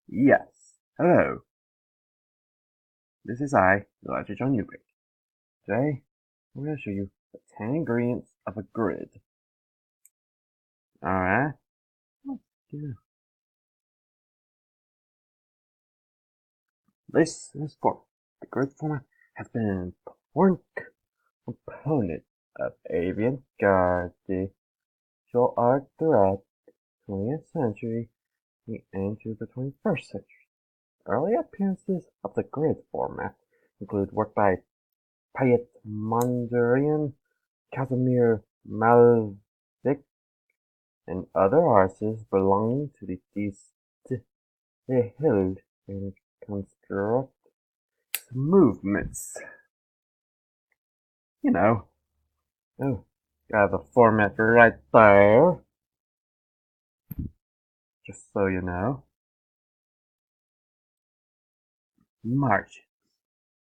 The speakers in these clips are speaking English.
Yes. Hello. This is Elijah John Newgate. Today, I'm going to show you the 10 ingredients of a grid. Alright? Let's do this format. The grid format has been an important component of avant-garde visual art throughout the 20th century and into the 21st century. Early appearances of the grid format include work by Piet Mondrian, Casimir Malevich, and other artists belonging to the distilled and construct movements. Oh, got the format right there, just so you know. Margins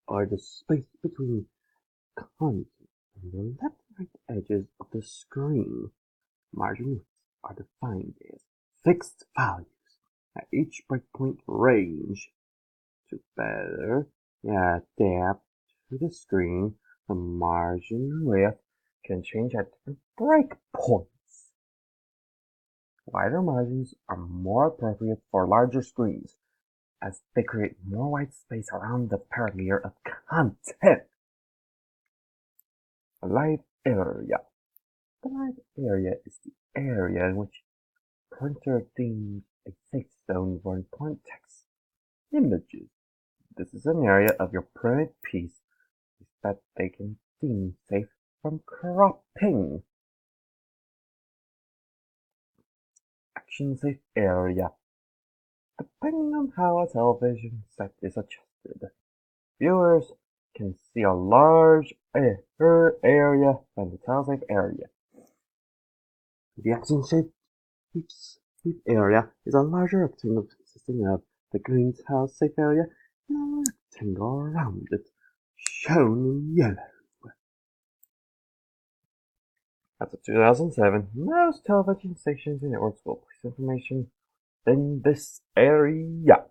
are the space between content and the left and right edges of the screen. Margins are defined as fixed values at each breakpoint range. To better adapt to the screen, the margin width can change at different breakpoints. Wider margins are more appropriate for larger screens, as they create more white space around the parent layer of content. A live area. The live area is the area in which the printer deems a safe zone for important text. Images. This is an area of your printed piece that they can deem safe from cropping. Action safe area. Depending on how a television set is adjusted, viewers can see a large area than the telesafe area. The action safe area is a larger rectangle consisting of the green telesafe area and a rectangle around it, shown in yellow. After 2007, most television stations and networks will place information in this area.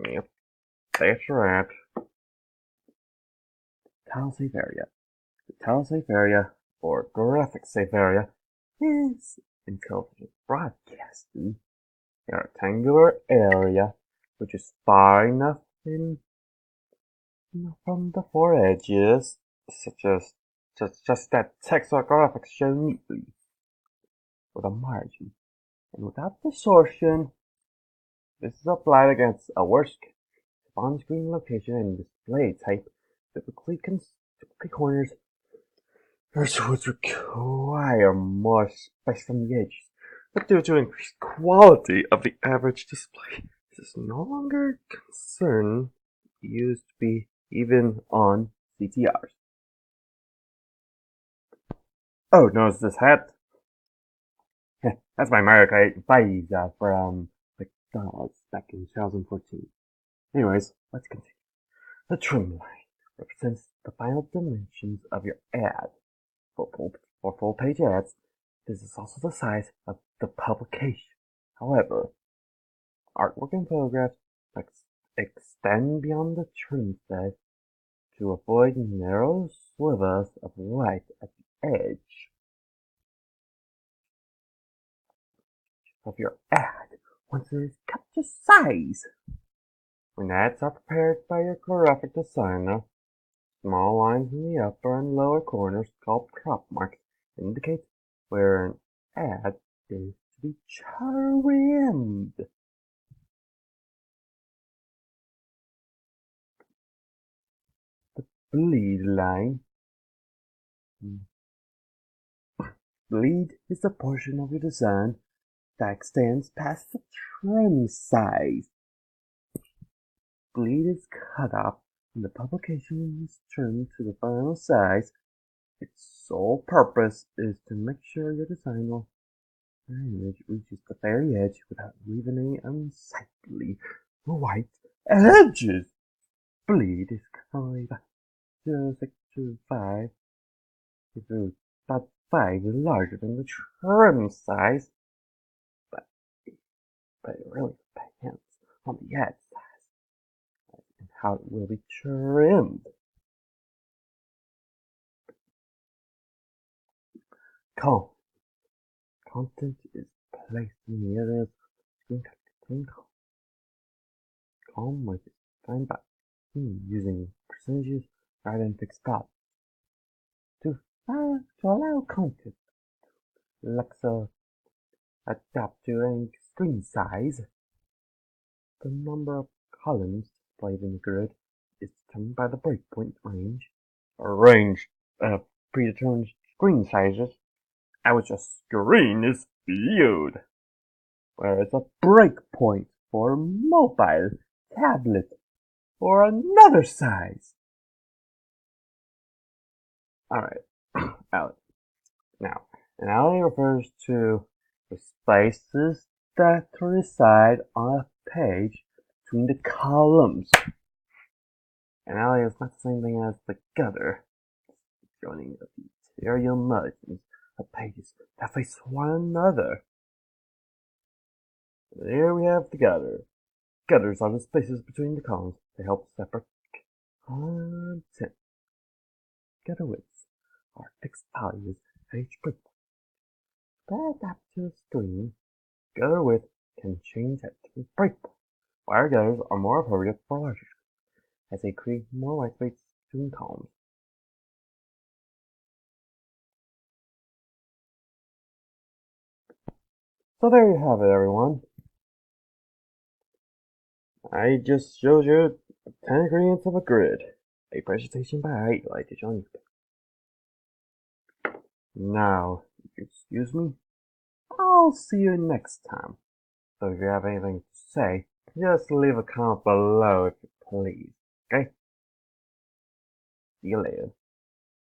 Yep, that's right. Telesafe area. The telesafe area, or graphic safe area, is, in television broadcasting, a rectangular area which is far enough from the four edges, such that text or graphics show neatly, with a margin, and without distortion. This is applied against a worst case on-screen location and display type, typically corners, which would require more space on the edges. But due to increased quality of the average display, this is no longer a concern. Used to be even on CTRs. Oh, notice this hat? That's my Mario Kart Visa from McDonald's back in 2014. Anyways, let's continue. The trim line represents the final dimensions of your ad. For full page ads, this is also the size of the publication. However, artwork and photographs extend beyond the trim set to avoid narrow slivers of light at the edge of your ad once it is cut to size. When ads are prepared by your graphic designer, small lines in the upper and lower corners called crop marks indicate where an ad is to be trimmed. The bleed line. Bleed is the portion of your design that extends past the trim size. Bleed is cut off when the publication is trimmed to the final size. Its sole purpose is to make sure your design or image reaches the very edge without leaving any unsightly white edges. Bleed is currently about 0.625 to 5 is larger than the trim size, but it really depends on the edge size and how it will be trimmed. Content is placed near the screen contain column which is defined by using percentages rather than fixed values. To allow content Alexa adapt to any screen size, the number of columns displayed in the grid is determined by the breakpoint range, or range of predetermined screen sizes at which a screen is viewed, whereas a breakpoint for mobile, tablet, or another size. Alright, Alex. Now, an alley refers to the spaces that reside on a page between the columns. An alley is not the same thing as the gutter, joining the interior margins of pages that face one another. Here we have the gutter. Gutters are the spaces between the columns. They help separate content. Gutter widths are fixed values at each breakpoint. To adapt to the screen, gutter width can change at different breakpoints. Wire gutters are more appropriate for larger screens, as they create more white space between columns. So there you have it, everyone. I just showed you 10 ingredients of a grid, a presentation by Eli DeJohn. Now, excuse me, I'll see you next time. So if you have anything to say, just leave a comment below if you please, okay? See you later.